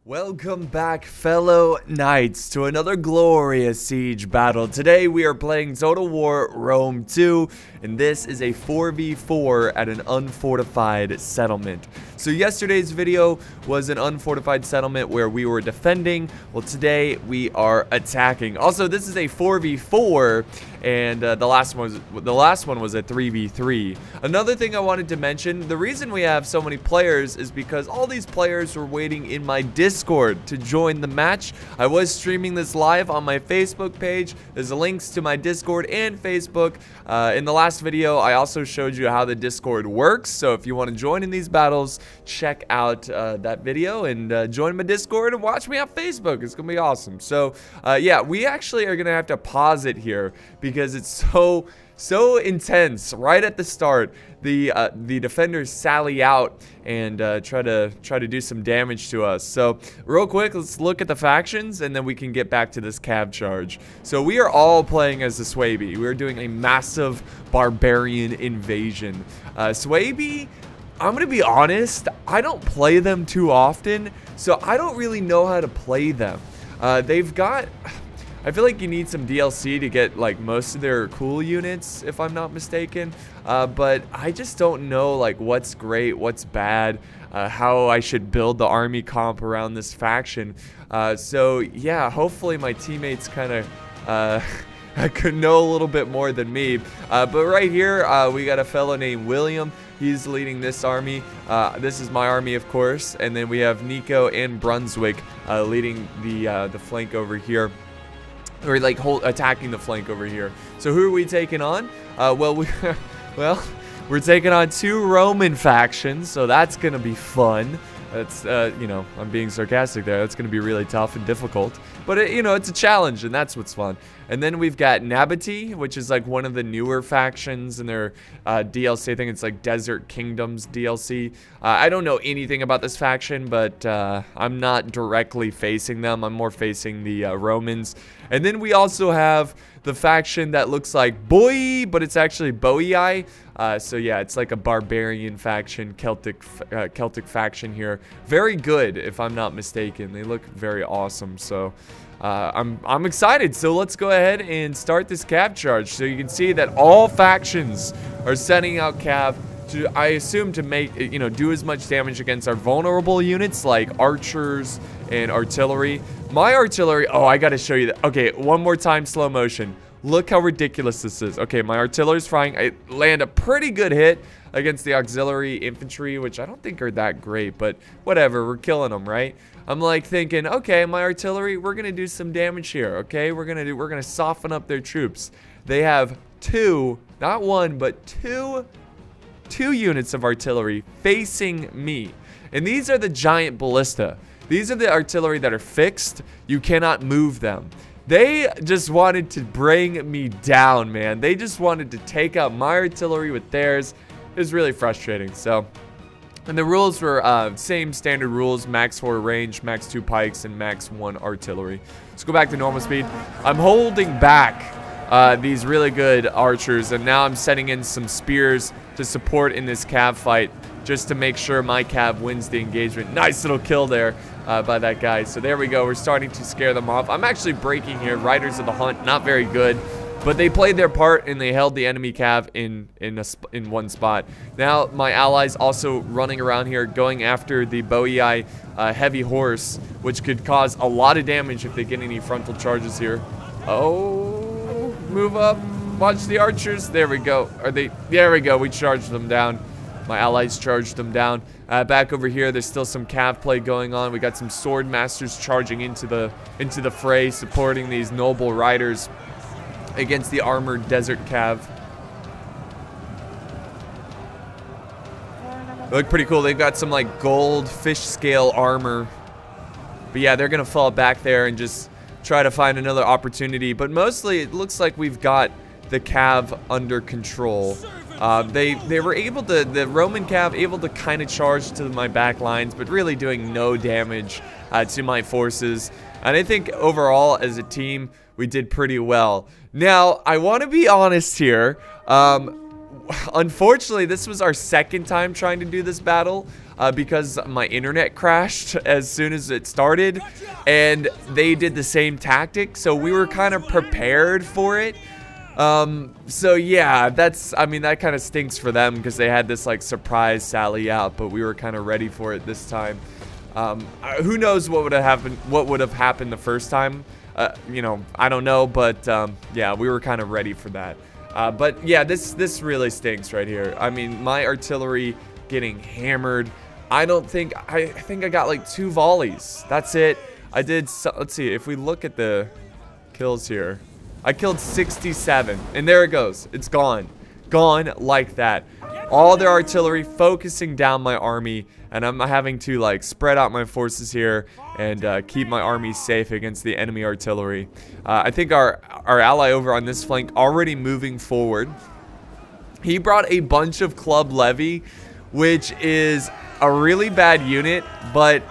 Welcome back, fellow knights, to another glorious siege battle. Today we are playing Total War Rome 2, and this is a 4v4 at an unfortified settlement. So yesterday's video was an unfortified settlement where we were defending. Well, today we are attacking. Also, this is a 4v4, and the last one was a 3v3. Another thing I wanted to mention, the reason we have so many players is because all these players were waiting in my Discord to join the match. I was streaming this live on my Facebook page. There's links to my Discord and Facebook. In the last video, I also showed you how the Discord works. So if you want to join in these battles, check out that video and join my Discord and watch me on Facebook. It's gonna be awesome. So yeah, we actually are gonna have to pause it here because it's so intense. Right at the start, the defenders sally out and try to do some damage to us. So real quick, let's look at the factions and then we can get back to this cav charge. So we are all playing as the Swaby. We're doing a massive barbarian invasion. Swaby, I'm gonna be honest, I don't play them too often, so I don't really know how to play them. I feel like you need some DLC to get like most of their cool units, if I'm not mistaken. But I just don't know like what's great, what's bad, how I should build the army comp around this faction. So yeah, hopefully my teammates kind of could know a little bit more than me. But right here, we got a fellow named William. He's leading this army. This is my army, of course. And then we have Nico and Brunswick leading the flank over here. Or like attacking the flank over here. So who are we taking on? We're taking on two Roman factions, so that's gonna be fun. That's you know, I'm being sarcastic there. That's gonna be really tough and difficult, but you know, it's a challenge, and that's what's fun. And then we've got Nabati, which is like one of the newer factions in their DLC. I think it's like Desert Kingdoms DLC. I don't know anything about this faction, but I'm not directly facing them. I'm more facing the Romans. And then we also have the faction that looks like Boy, but it's actually Boii. So yeah, it's like a barbarian faction, Celtic faction here. Very good, if I'm not mistaken. They look very awesome. So I'm excited. So let's go ahead and start this cav charge. So you can see that all factions are sending out cav to, I assume, to make, you know, do as much damage against our vulnerable units like archers and artillery. My artillery, oh, I gotta show you that. Okay, one more time, slow motion. Look how ridiculous this is. Okay, my artillery's flying. I land a pretty good hit against the auxiliary infantry, which I don't think are that great, but whatever, we're killing them, right? I'm like thinking, okay, my artillery, we're gonna do some damage here, okay? We're gonna soften up their troops. They have two, not one, but two units of artillery facing me. And these are the giant ballista. These are the artillery that are fixed. You cannot move them. They just wanted to bring me down, man. They just wanted to take out my artillery with theirs. It was really frustrating. So, and the rules were same standard rules: max 4 range, max 2 pikes, and max 1 artillery. Let's go back to normal speed. I'm holding back these really good archers, and now I'm setting in some spears to support in this cav fight, just to make sure my cav wins the engagement. Nice little kill there by that guy. So there we go. We're starting to scare them off. I'm actually breaking here. Riders of the Hunt, not very good, but they played their part and they held the enemy cav in one spot. Now my allies also running around here, going after the Boii heavy horse, which could cause a lot of damage if they get any frontal charges here. Oh, move up. Watch the archers. There we go. There we go. We charged them down. My allies charged them down. Back over here, there's still some cav play going on. We got some sword masters charging into the fray, supporting these noble riders against the armored desert cav. They look pretty cool. They've got some like gold fish scale armor. But yeah, they're gonna fall back there and just try to find another opportunity. But mostly, it looks like we've got the cav under control. They were able to, the Roman cav able to kind of charge to my back lines, but really doing no damage to my forces. And I think overall as a team, we did pretty well. Now, I want to be honest here. Unfortunately, this was our second time trying to do this battle. because my internet crashed as soon as it started, and they did the same tactic, so we were kind of prepared for it. So yeah, I mean, that kind of stinks for them because they had this like surprise sally out, but we were kind of ready for it this time. Who knows what would have happened the first time? You know, I don't know, but yeah, we were kind of ready for that. But yeah, this really stinks right here. I mean, my artillery getting hammered. I think I got like 2 volleys. That's it. I did, let's see, if we look at the kills here, I killed 67, and there it goes. It's gone. Gone like that. All their artillery focusing down my army, and I'm having to like spread out my forces here and keep my army safe against the enemy artillery. I think our ally over on this flank already moving forward. He brought a bunch of club levy, which is a really bad unit, but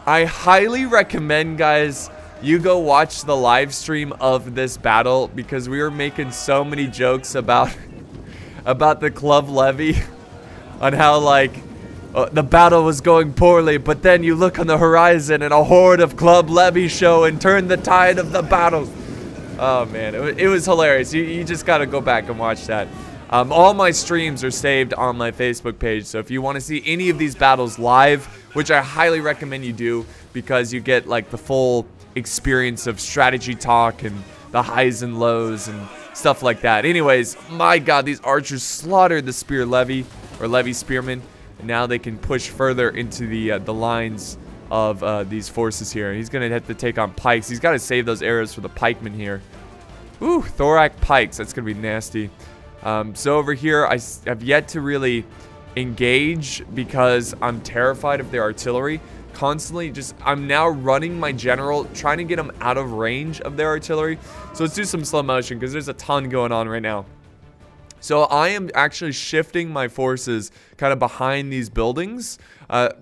I highly recommend, guys, you go watch the live stream of this battle because we were making so many jokes about the club levy on how like the battle was going poorly, but then you look on the horizon and a horde of club levy show and turn the tide of the battle. Oh man, it was hilarious. You just gotta go back and watch that. All my streams are saved on my Facebook page, so if you want to see any of these battles live, which I highly recommend you do because you get like the full experience of strategy talk and the highs and lows and stuff like that. Anyways, my god, these archers slaughtered the spear levy, or levy spearmen, and now they can push further into the lines of these forces here. He's gonna have to take on pikes. He's got to save those arrows for the pikemen here. Ooh, thorac pikes, that's gonna be nasty. So over here, I have yet to really engage because I'm terrified of their artillery. Constantly I'm now running my general, trying to get him out of range of their artillery. So let's do some slow motion because there's a ton going on right now. So I am actually shifting my forces kind of behind these buildings,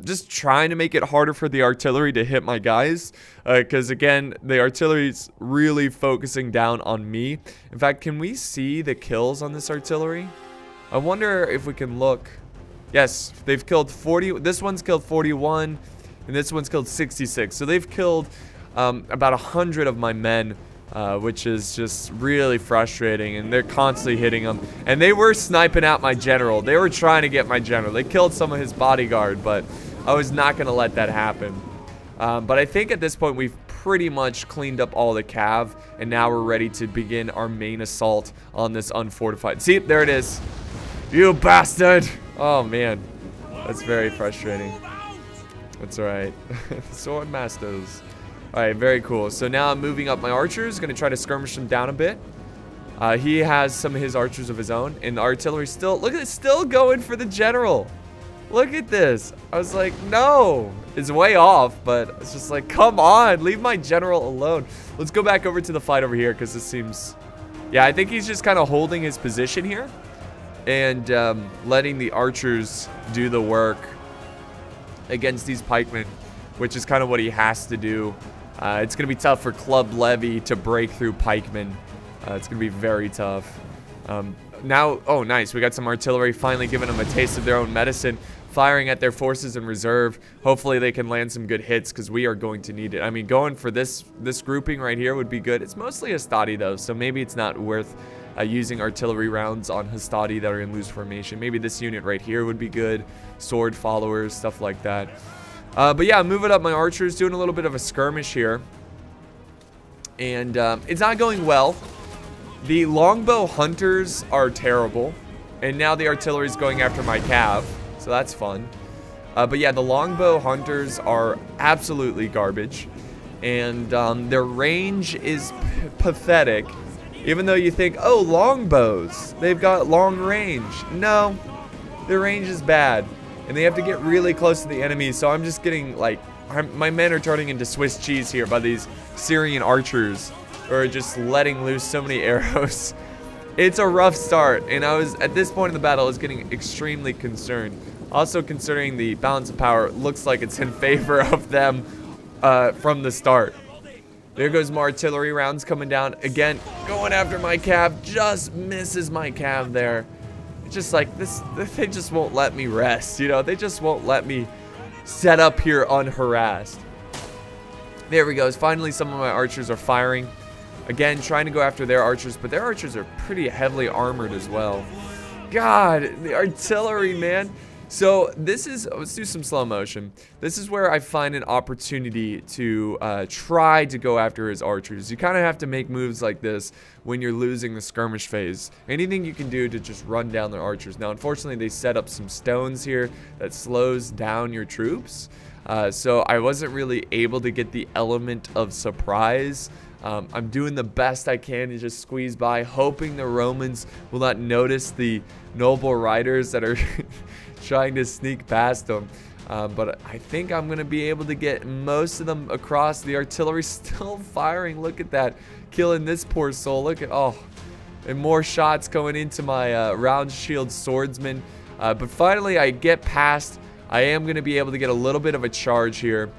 just trying to make it harder for the artillery to hit my guys, because again, the artillery's really focusing down on me. In fact, can we see the kills on this artillery? I wonder if we can look. Yes, they've killed 40. This one's killed 41, and this one's killed 66. So they've killed about 100 of my men. Which is just really frustrating, and they're constantly hitting them. And they were sniping out my general. They were trying to get my general. They killed some of his bodyguard, but I was not going to let that happen. But I think at this point we've pretty much cleaned up all the cav, and now we're ready to begin our main assault on this unfortified. See, there it is. You bastard! Oh man, that's very frustrating. That's alright. Sword masters. Alright, very cool. So now I'm moving up my archers. Going to try to skirmish them down a bit. He has some of his archers of his own. And the artillery still... Look at it, still going for the general. Look at this. I was like, no. It's way off, but it's just like, come on. Leave my general alone. Let's go back over to the fight over here because this seems... Yeah, I think he's just kind of holding his position here. And letting the archers do the work against these pikemen, which is kind of what he has to do. It's going to be tough for Club Levy to break through pikemen. It's going to be very tough. Now, oh, nice. We got some artillery finally giving them a taste of their own medicine, firing at their forces in reserve. Hopefully they can land some good hits because we are going to need it. I mean, going for this grouping right here would be good. It's mostly Hastati, though, so maybe it's not worth using artillery rounds on Hastati that are in loose formation. Maybe this unit right here would be good. Sword followers, stuff like that. But yeah, I'm moving up my archers, doing a little bit of a skirmish here. And it's not going well. The longbow hunters are terrible. And now the artillery is going after my cav. So that's fun. But yeah, the longbow hunters are absolutely garbage. And their range is pathetic. Even though you think, oh, longbows, they've got long range. No, their range is bad. And they have to get really close to the enemy, so I'm just getting, like, my men are turning into Swiss cheese here by these Syrian archers, who are just letting loose so many arrows. It's a rough start, and at this point in the battle, I was getting extremely concerned. Also, considering the balance of power, looks like it's in favor of them from the start. There goes more artillery rounds coming down. Again, going after my cav, just misses my cav there. Just like this, they just won't let me rest, you know. They just won't let me set up here unharassed. There we go. Finally, some of my archers are firing. Again, trying to go after their archers, but their archers are pretty heavily armored as well. God, the artillery, man. So this is, let's do some slow motion. This is where I find an opportunity to try to go after his archers. You kind of have to make moves like this when you're losing the skirmish phase. Anything you can do to just run down their archers. Now, unfortunately, they set up some stones here that slows down your troops. So I wasn't really able to get the element of surprise. I'm doing the best I can to just squeeze by, hoping the Romans will not notice the noble riders that are trying to sneak past them. But I think I'm going to be able to get most of them across. The artillery still firing. Look at that. Killing this poor soul. Look at, oh, and more shots going into my round shield swordsman. But finally, I get past. I am going to be able to get a little bit of a charge here.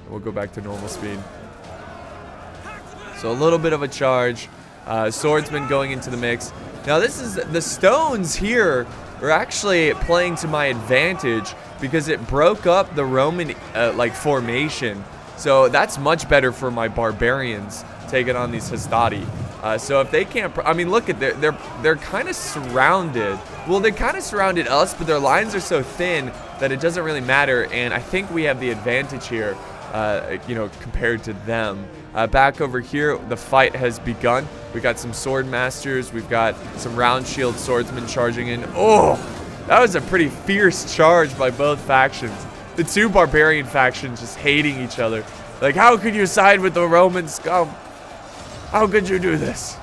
We'll go back to normal speed. So a little bit of a charge. Swordsman going into the mix. Now this is, the stones here are actually playing to my advantage because it broke up the Roman like formation. So that's much better for my barbarians taking on these hastati. So if they can't, I mean, look at they're kind of surrounded. Well, they kind of surrounded us, but their lines are so thin that it doesn't really matter. And I think we have the advantage here, you know, compared to them. Back over here, the fight has begun. We got some sword masters. We've got some round shield swordsmen charging in. Oh, that was a pretty fierce charge by both factions. The two barbarian factions just hating each other. Like, how could you side with the Roman scum? How could you do this?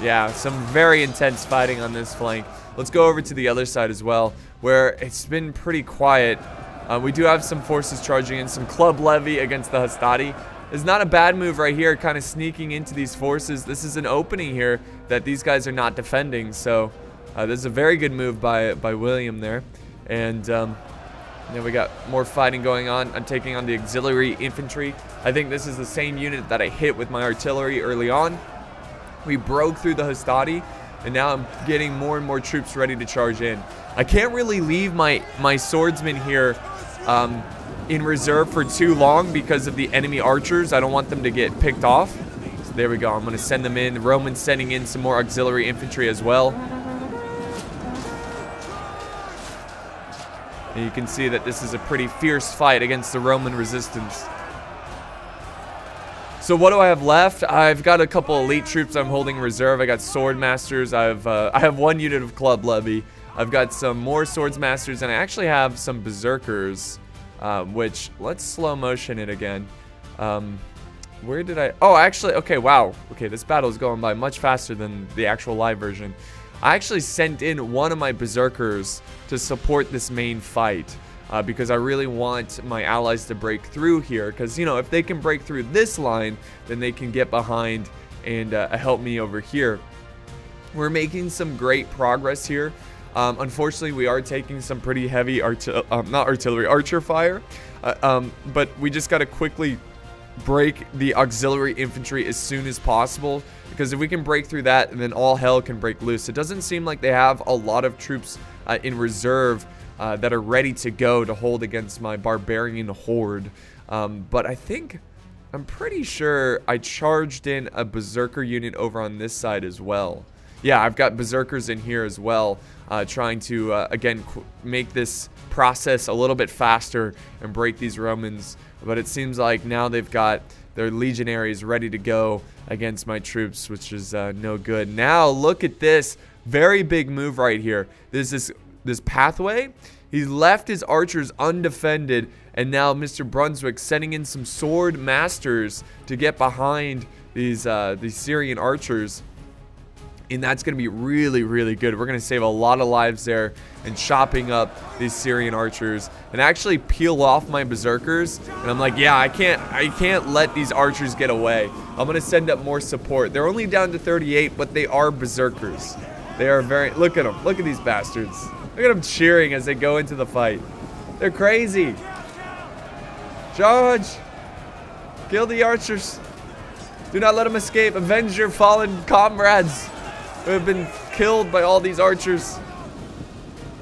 Yeah, some very intense fighting on this flank. Let's go over to the other side as well, where it's been pretty quiet. We do have some forces charging in, some club levy against the hastati. It's not a bad move right here, kind of sneaking into these forces. This is an opening here that these guys are not defending, so this is a very good move by William there. And then we got more fighting going on. I'm taking on the auxiliary infantry. I think this is the same unit that I hit with my artillery early on. We broke through the hastati, and now I'm getting more and more troops ready to charge in. I can't really leave my swordsmen here in reserve for too long because of the enemy archers. I don't want them to get picked off. So there we go. I'm going to send them in. The Romans sending in some more auxiliary infantry as well. And you can see that this is a pretty fierce fight against the Roman resistance. So what do I have left? I've got a couple elite troops I'm holding in reserve. I got sword masters. I have one unit of club levy. I've got some more swords masters, and I actually have some berserkers, which, let's slow motion it again. Where did I, oh, actually, okay, wow. Okay, this battle is going by much faster than the actual live version. I actually sent in one of my berserkers to support this main fight. Because I really want my allies to break through here. Because, you know, if they can break through this line, then they can get behind and help me over here. We're making some great progress here. Unfortunately, we are taking some pretty heavy archer fire. But we just got to quickly break the auxiliary infantry as soon as possible. Because if we can break through that, then all hell can break loose. It doesn't seem like they have a lot of troops in reserve that are ready to go to hold against my barbarian horde. But I think, I'm pretty sure I charged in a berserker unit over on this side as well. Yeah, I've got berserkers in here as well, trying to, again, make this process a little bit faster and break these Romans. But it seems like now they've got their legionaries ready to go against my troops, which is no good. Now, look at this very big move right here. This pathway. He's left his archers undefended, and now Mr. Brunswick sending in some sword masters to get behind these Syrian archers. And that's going to be really, really good. We're going to save a lot of lives there and chopping up these Syrian archers and actually peel off my berserkers. And I'm like, yeah, I can't let these archers get away. I'm going to send up more support. They're only down to 38, but they are berserkers. They are very, look at them. Look at these bastards. Look at them cheering as they go into the fight. They're crazy. Charge. Kill the archers. Do not let them escape. Avenge your fallen comrades who have been killed by all these archers.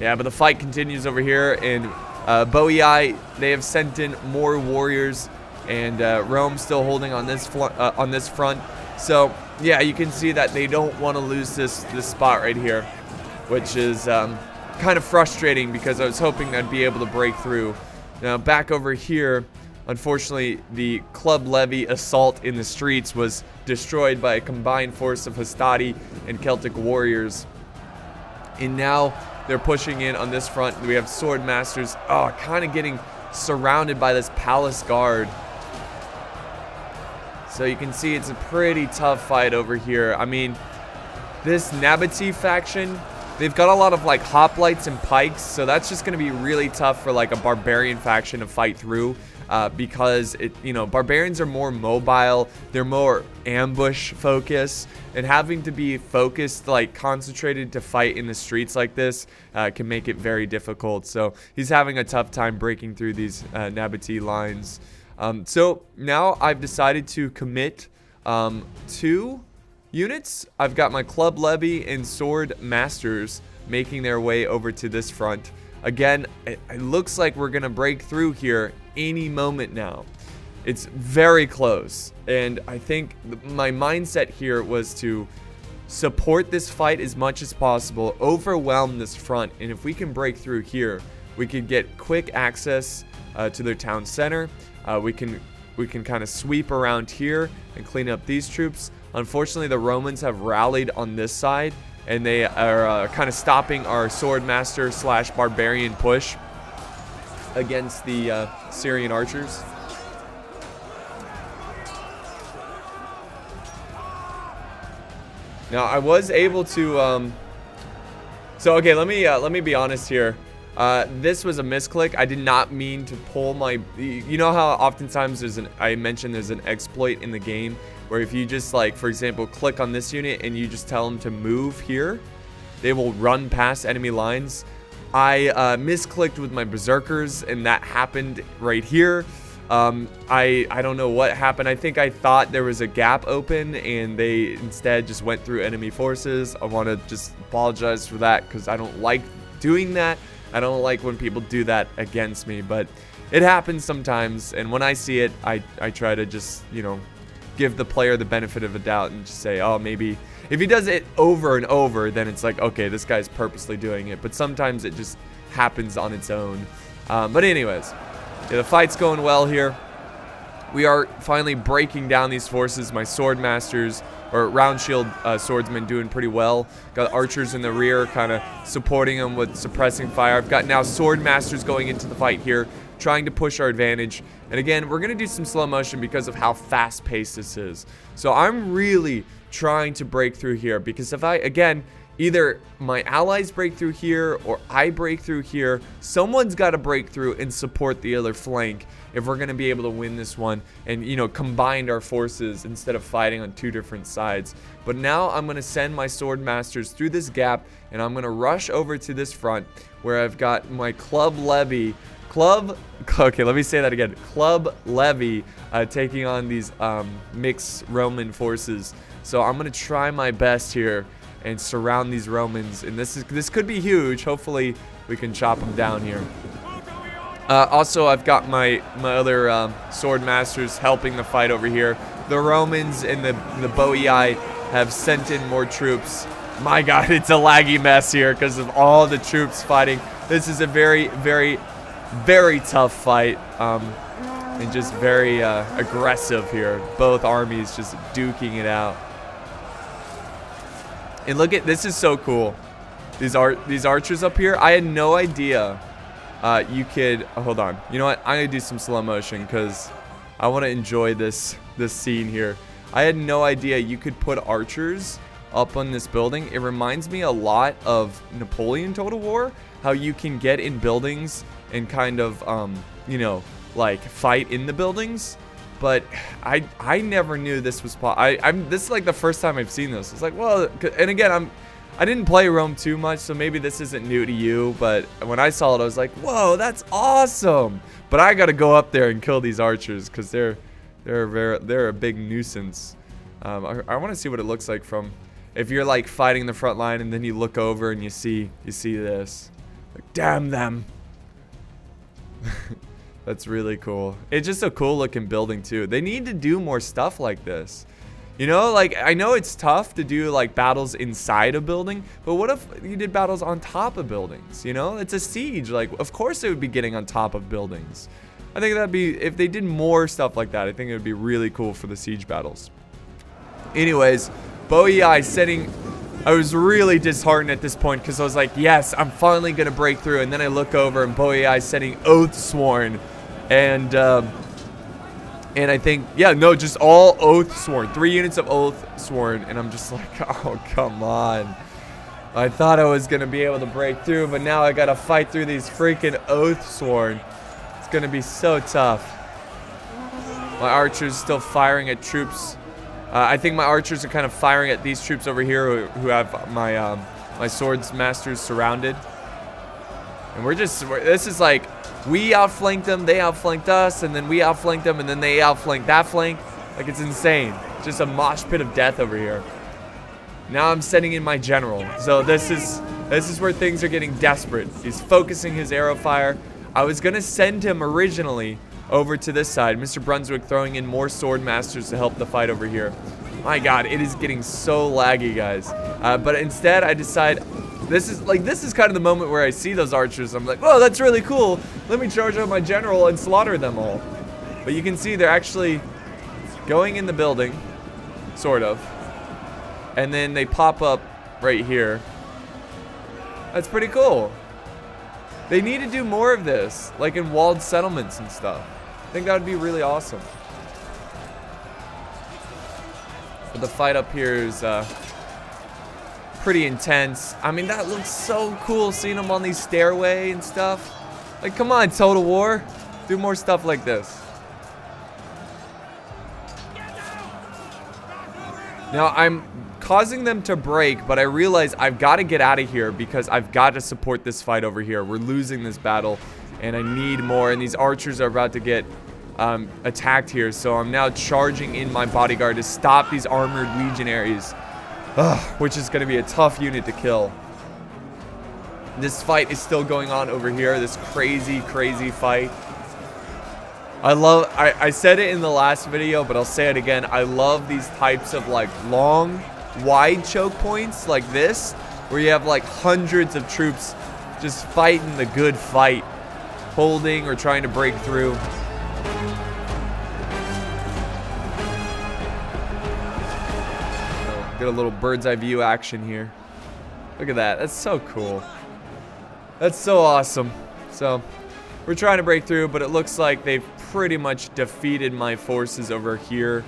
Yeah, but the fight continues over here, and Boei, they have sent in more warriors, and Rome still holding on this front. So yeah, you can see that they don't want to lose this spot right here, which is kind of frustrating because I was hoping I'd be able to break through. Now back over here, unfortunately, the club levy assault in the streets was destroyed by a combined force of Hastati and Celtic warriors. And now they're pushing in on this front. We have sword masters, kind of getting surrounded by this palace guard. So you can see it's a pretty tough fight over here. I mean, this Nabati faction, they've got a lot of like hoplites and pikes, so that's just going to be really tough for like a barbarian faction to fight through. Because barbarians are more mobile, they're more ambush focused, and having to be focused, like concentrated to fight in the streets like this can make it very difficult. So he's having a tough time breaking through these Nabati lines. So now I've decided to commit 2 units. I've got my club levy and sword masters making their way over to this front. Again, it looks like we're gonna break through here any moment now. It's very close, and I think my mindset here was to support this fight as much as possible, overwhelm this front, and if we can break through here, we could get quick access to their town center. We can kind of sweep around here and clean up these troops. Unfortunately, the Romans have rallied on this side, and they are kind of stopping our swordmaster / barbarian push against the Syrian archers. Now I was able to so okay, let me be honest here. This was a misclick. I did not mean to pull my, you know how oftentimes I mentioned there's an exploit in the game where if you just, like, for example, click on this unit and you just tell them to move here, they will run past enemy lines. I misclicked with my berserkers, and that happened right here. I don't know what happened. I think I thought there was a gap open, and they instead just went through enemy forces. I want to just apologize for that because I don't like doing that. I don't like when people do that against me, but it happens sometimes, and when I see it, I try to just, you know, give the player the benefit of a doubt and just say, oh, maybe if he does it over and over, then it's like, okay, this guy's purposely doing it, but sometimes it just happens on its own. But anyways, yeah, the fight's going well here. We are finally breaking down these forces. My sword masters, or round shield swordsmen, doing pretty well. Got archers in the rear kind of supporting them with suppressing fire. I've got now sword masters going into the fight here, trying to push our advantage. And again, we're going to do some slow motion because of how fast paced this is. So I'm really trying to break through here, because if I, again, either my allies break through here or I break through here, someone's got to break through and support the other flank if we're going to be able to win this one and, you know, combine our forces instead of fighting on 2 different sides. But now I'm going to send my sword masters through this gap, and I'm going to rush over to this front where I've got my club levy, okay, let me say that again, club levy taking on these mixed Roman forces. So I'm going to try my best here and surround these Romans, and this could be huge. Hopefully we can chop them down here. Also, I've got my other sword masters helping the fight over here. The Romans and the Boei have sent in more troops. My God, it's a laggy mess here because of all the troops fighting. This is a very, very, very tough fight, and just very aggressive here. Both armies just duking it out. And look at this, is so cool. These archers up here. I had no idea you could. Oh, hold on. You know what? I'm gonna do some slow motion because I want to enjoy this scene here. I had no idea you could put archers up on this building. It reminds me a lot of Napoleon Total War, how you can get in buildings and kind of you know, like fight in the buildings. But I never knew this was possible. This is like the first time I've seen this. It's like, well, and again, I didn't play Rome too much, so maybe this isn't new to you. But when I saw it, I was like, whoa, that's awesome. But I got to go up there and kill these archers because they're a big nuisance. I want to see what it looks like from if you're like fighting the front line and then you look over and you see this. Like, damn them. That's really cool. It's just a cool looking building too. They need to do more stuff like this. You know, like, I know it's tough to do like battles inside a building, but what if you did battles on top of buildings? You know, it's a siege. Like, of course they would be getting on top of buildings. I think that'd be, if they did more stuff like that, I think it would be really cool for the siege battles. Anyways, Boei setting, I was really disheartened at this point because I was like, yes, I'm finally going to break through. And then I look over and Boei setting Oathsworn. And I think, yeah, no, just all Oathsworn. 3 units of Oathsworn. And I'm just like, oh, come on. I thought I was going to be able to break through, but now I got to fight through these freaking Oathsworn. It's going to be so tough. My archers still firing at troops. I think my archers are kind of firing at these troops over here who have my my swords masters surrounded. And this is like, we outflanked them, they outflanked us, and then we outflanked them, and then they outflanked that flank. Like, it's insane. Just a mosh pit of death over here. Now I'm sending in my general. So this is where things are getting desperate. He's focusing his arrow fire. I was gonna send him originally over to this side. Mr. Brunswick throwing in more sword masters to help the fight over here. My God, it is getting so laggy, guys. But instead, I decide this is kind of the moment where I see those archers. I'm like, whoa, that's really cool. Let me charge out my general and slaughter them all. But you can see they're actually going in the building, sort of. And then they pop up right here. That's pretty cool. They need to do more of this, like in walled settlements and stuff. I think that would be really awesome. But the fight up here is pretty intense. I mean, that looks so cool, seeing them on these stairway and stuff. Like, come on, Total War. Do more stuff like this. Now, I'm causing them to break, but I realize I've got to get out of here because I've got to support this fight over here. We're losing this battle, and I need more, and these archers are about to get attacked here, so I'm now charging in my bodyguard to stop these armored legionaries, which is going to be a tough unit to kill. This fight is still going on over here, this crazy fight. I said it in the last video, but I'll say it again. I love these types of like long, wide choke points like this, where you have like hundreds of troops just fighting the good fight, holding or trying to break through. Get a little bird's eye view action here. Look at that. That's so cool. That's so awesome. So we're trying to break through, but it looks like they've pretty much defeated my forces over here.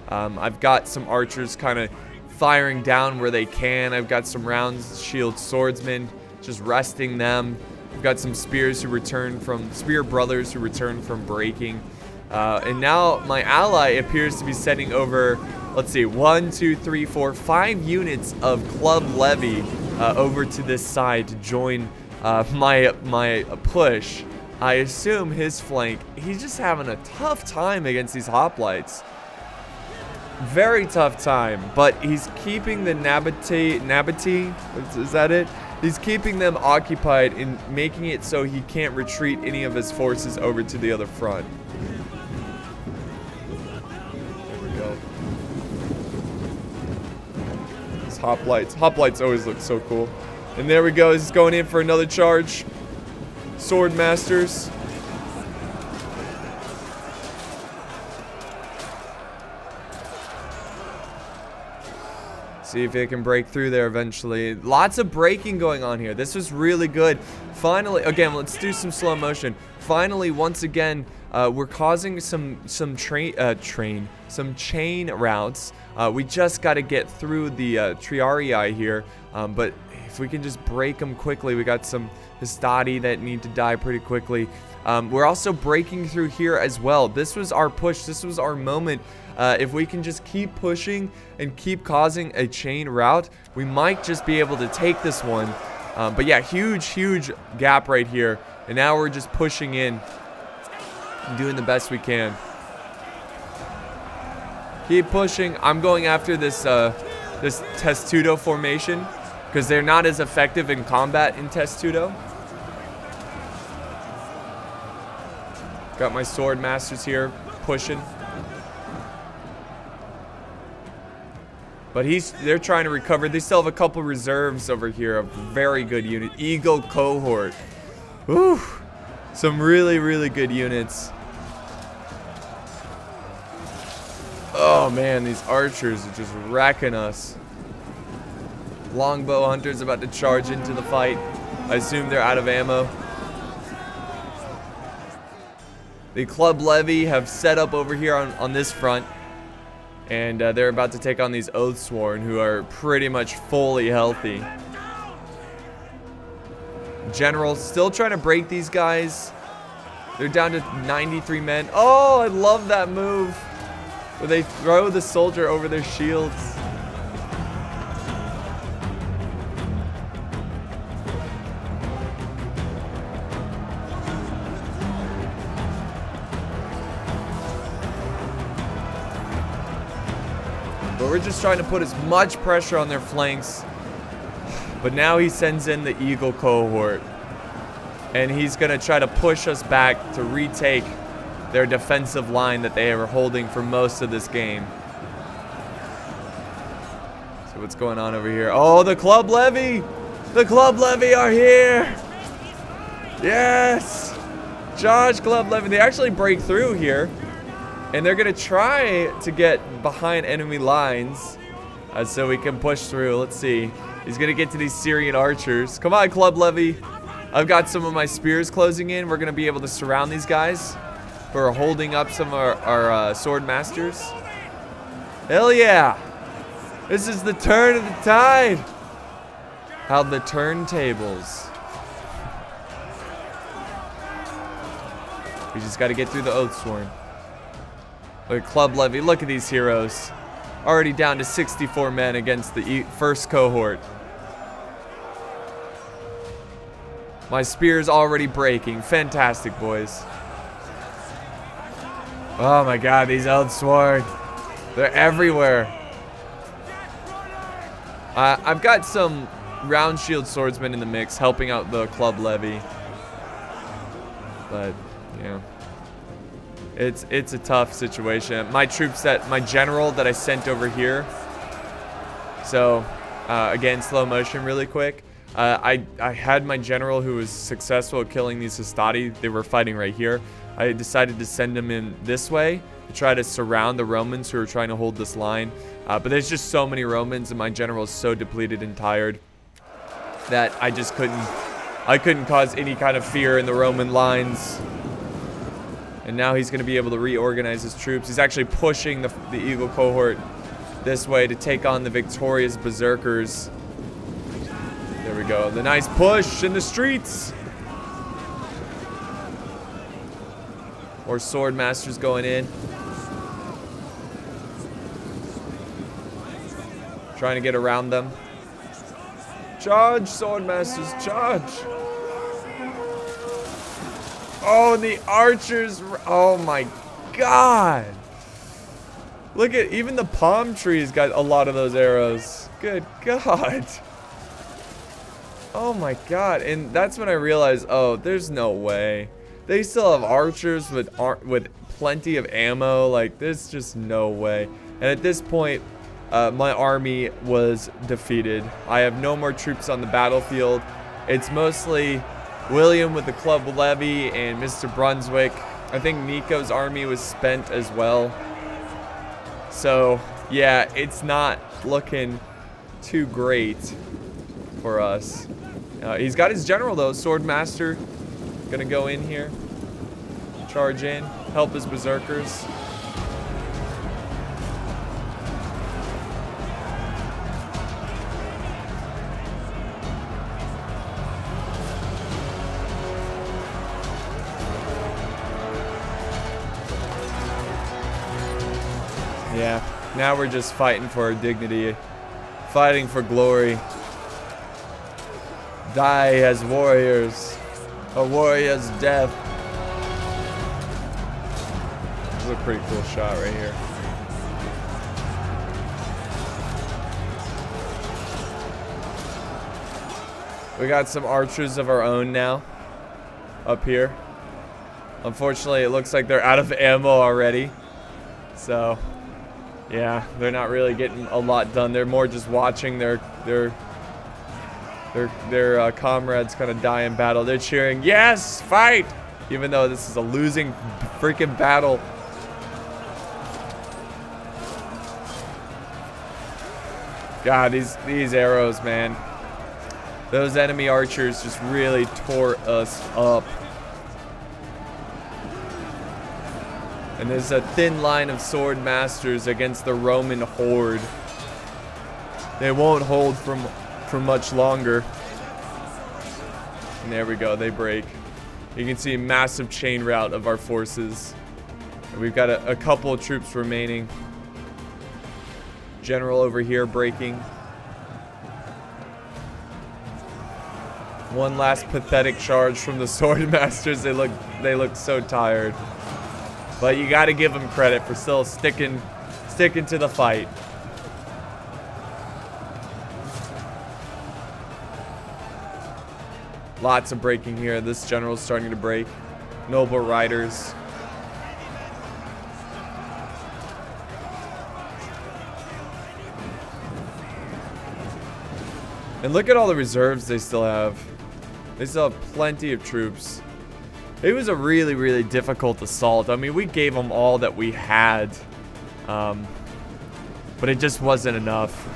I've got some archers kind of firing down where they can. I've got some rounds shield swordsmen, just resting them. I've got some spears who return from spear brothers who return from breaking. And now my ally appears to be sending over, let's see, 1, 2, 3, 4, 5 units of club levy over to this side to join my push. I assume his flank, he's just having a tough time against these hoplites. Very tough time, but he's keeping the Nabati, is that it? He's keeping them occupied and making it so he can't retreat any of his forces over to the other front. There we go. These hoplites always look so cool. And there we go, he's going in for another charge. Sword masters. See if they can break through there eventually. Lots of breaking going on here. This was really good. Finally, again, let's do some slow motion. Finally, once again, we're causing some chain routes. We just got to get through the Triarii here, but if we can just break them quickly, we got some Hastati that need to die pretty quickly. We're also breaking through here as well. This was our push. This was our moment. If we can just keep pushing and keep causing a chain route, we might just be able to take this one. But yeah, huge gap right here. And now we're just pushing in and doing the best we can. Keep pushing. I'm going after this this Testudo formation because they're not as effective in combat in Testudo. Got my sword masters here pushing. But they're trying to recover. They still have a couple reserves over here. A very good unit. Eagle cohort. Whew. Some really, really good units. Oh man, these archers are just wrecking us. Longbow hunters about to charge into the fight. I assume they're out of ammo. The club levy have set up over here on this front. And they're about to take on these Oathsworn, who are pretty much fully healthy. General still trying to break these guys. They're down to 93 men. Oh, I love that move. Where they throw the soldier over their shields. But we're just trying to put as much pressure on their flanks. But now he sends in the Eagle cohort. And he's going to try to push us back to retake their defensive line that they were holding for most of this game. So what's going on over here? Oh, the club levy! The club levy are here! Yes! Charge club levy. They actually break through here. And they're going to try to get behind enemy lines so we can push through. Let's see. He's going to get to these Syrian archers. Come on, club levy. I've got some of my spears closing in. We're going to be able to surround these guys who are holding up some of our sword masters. Hell yeah. This is the turn of the tide. How the turntables. We just got to get through the Oathsworn. Look at club levy. Look at these heroes. Already down to 64 men against the first cohort. My spear's already breaking. Fantastic, boys. Oh my god, these Oathsworn. They're everywhere. I've got some round shield swordsmen in the mix helping out the club levy. But, yeah. It's a tough situation. My general that I sent over here. So, again, slow motion really quick. I had my general who was successful at killing these Hastati. They were fighting right here. I decided to send them in this way to try to surround the Romans who are trying to hold this line. But there's just so many Romans and my general is so depleted and tired that I just couldn't cause any kind of fear in the Roman lines. And now he's going to be able to reorganize his troops. He's actually pushing the Eagle cohort this way to take on the victorious Berserkers. There we go. The nice push in the streets. More sword masters going in. Trying to get around them. Charge, sword masters, charge. Oh, and the archers. Oh my god. Look at, even the palm trees got a lot of those arrows. Good god. Oh my god. And that's when I realized, oh, there's no way. They still have archers with plenty of ammo. Like, there's just no way. And at this point, my army was defeated. I have no more troops on the battlefield. It's mostly William with the club levy and Mr. Brunswick. I think Nico's army was spent as well. So, yeah, it's not looking too great for us. He's got his general, though. Sword Master. Gonna go in here. Charge in. Help his berserkers. Yeah, now we're just fighting for our dignity. Fighting for glory. Die as warriors. A warrior's death. This is a pretty cool shot right here. We got some archers of our own now. Up here. Unfortunately, it looks like they're out of ammo already. So, yeah, they're not really getting a lot done. They're more just watching their comrades kind of die in battle. They're cheering, yes, fight! Even though this is a losing freaking battle. God, these arrows, man. Those enemy archers just really tore us up. And there's a thin line of sword masters against the Roman horde. They won't hold for much longer. And there we go, they break. You can see a massive chain rout of our forces. And we've got a couple of troops remaining. General over here breaking. One last pathetic charge from the sword masters. They look so tired. But you got to give them credit for still sticking to the fight. Lots of breaking here. This general's starting to break. Noble riders. And look at all the reserves they still have. They still have plenty of troops. It was a really, really difficult assault. I mean, we gave them all that we had. But it just wasn't enough.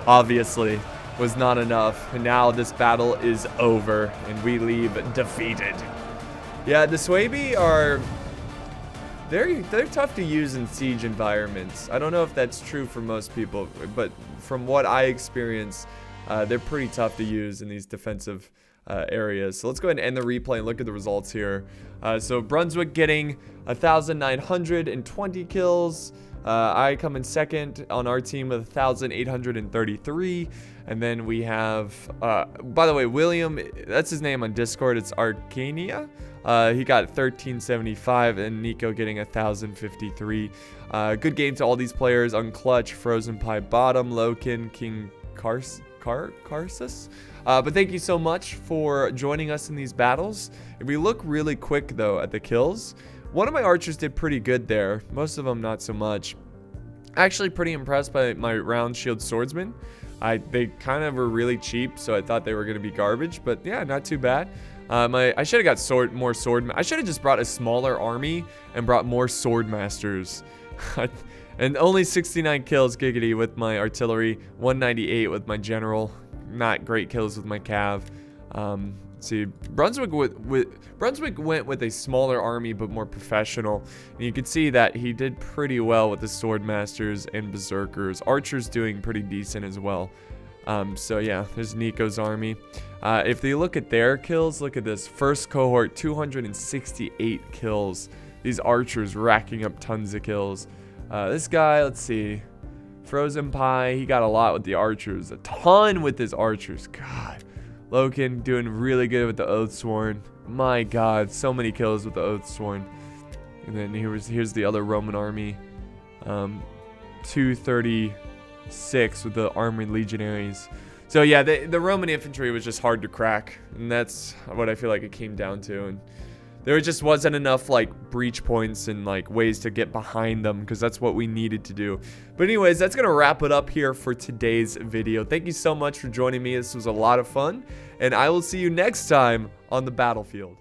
Obviously, was not enough. And now this battle is over. And we leave defeated. Yeah, the Swabi are... They're tough to use in siege environments. I don't know if that's true for most people. But from what I experience, they're pretty tough to use in these defensive areas. So let's go ahead and end the replay and look at the results here. So Brunswick getting 1,920 kills. I come in second on our team with 1,833. And then we have, by the way, William, that's his name on Discord. It's Arcania. He got 1,375 and Nico getting 1,053. Good game to all these players. Unclutch, Frozen Pie Bottom, Lokin, King Karsus. But thank you so much for joining us in these battles. If we look really quick though at the kills, one of my archers did pretty good there. Most of them not so much. Actually pretty impressed by my round shield swordsman. They kind of were really cheap, so I thought they were going to be garbage, but yeah, not too bad. I should have got more sword. I should have just brought a smaller army and brought more sword masters. And only 69 kills, giggity, with my artillery, 198 with my general. Not great kills with my cav. Let's see, Brunswick went with a smaller army but more professional. And you can see that he did pretty well with the sword masters and berserkers. Archers doing pretty decent as well. So yeah, there's Nico's army. If you look at their kills, look at this. First cohort, 268 kills. These archers racking up tons of kills. This guy, let's see, Frozen Pie, he got a lot with the archers, a ton with his archers. God, Lokin doing really good with the Oathsworn. My God, so many kills with the Oathsworn. And then here's the other Roman army, 236 with the armored legionaries. So yeah, the Roman infantry was just hard to crack, and that's what I feel like it came down to. And there just wasn't enough like breach points and like ways to get behind them, because that's what we needed to do. But anyways, that's gonna wrap it up here for today's video. Thank you so much for joining me. This was a lot of fun, and I will see you next time on the battlefield.